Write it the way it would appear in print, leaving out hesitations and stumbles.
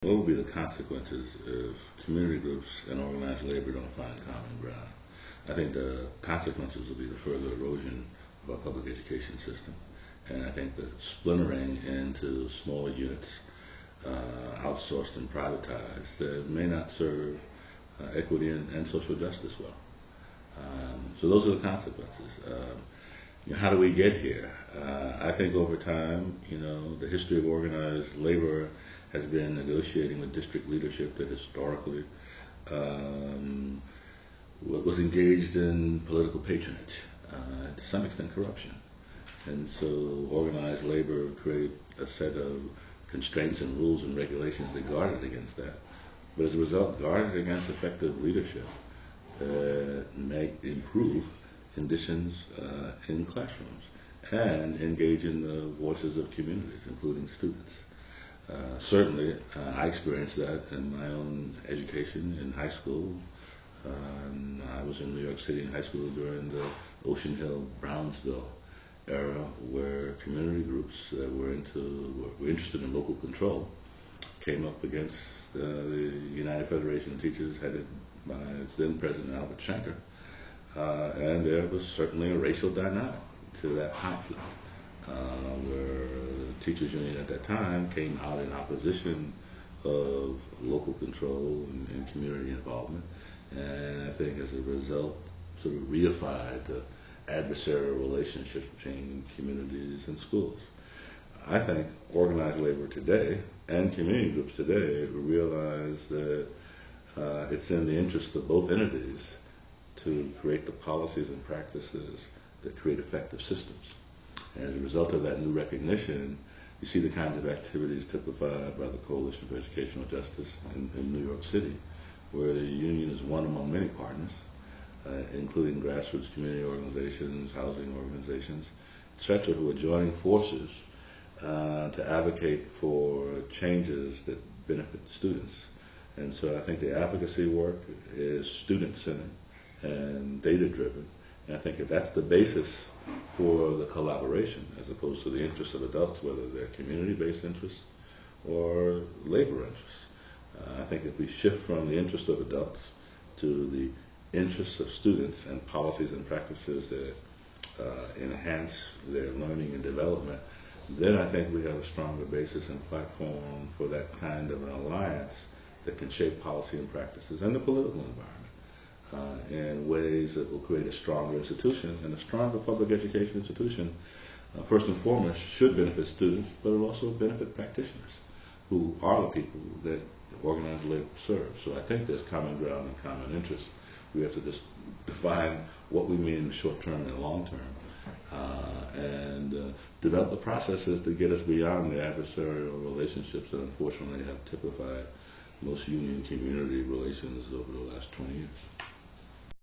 What will be the consequences if community groups and organized labor don't find common ground? I think the consequences will be the further erosion of our public education system. And I think the splintering into smaller units, outsourced and privatized, that may not serve equity and social justice well. So those are the consequences. How do we get here? I think over time, the history of organized labor has been negotiating with district leadership that historically was engaged in political patronage, to some extent corruption. And so organized labor created a set of constraints and rules and regulations that guarded against that. But as a result, guarded against effective leadership that may improve conditions in classrooms and engage in the voices of communities, including students. Certainly, I experienced that in my own education in high school. I was in New York City in high school during the Ocean Hill, Brownsville era, where community groups that were interested in local control came up against the United Federation of Teachers, headed by its then President Albert Shanker. And there was certainly a racial dynamic to that conflict, where the teachers union at that time came out in opposition of local control and community involvement, and I think as a result sort of reified the adversarial relationships between communities and schools. I think organized labor today and community groups today realize that it's in the interest of both entities to create the policies and practices that create effective systems. And as a result of that new recognition, you see the kinds of activities typified by the Coalition for Educational Justice in New York City, where the union is one among many partners, including grassroots community organizations, housing organizations, etc., who are joining forces to advocate for changes that benefit students. And so I think the advocacy work is student-centered and data-driven. And I think if that's the basis for the collaboration, as opposed to the interests of adults, whether they're community-based interests or labor interests. I think if we shift from the interest of adults to the interests of students and policies and practices that enhance their learning and development, then I think we have a stronger basis and platform for that kind of an alliance that can shape policy and practices and the political environment in ways that will create a stronger institution. And a stronger public education institution, first and foremost, should benefit students, but it will also benefit practitioners, who are the people that organized labor serves. So I think there's common ground and common interest. We have to just define what we mean in the short term and long term, and develop the processes to get us beyond the adversarial relationships that unfortunately have typified most union community relations over the last 20 years.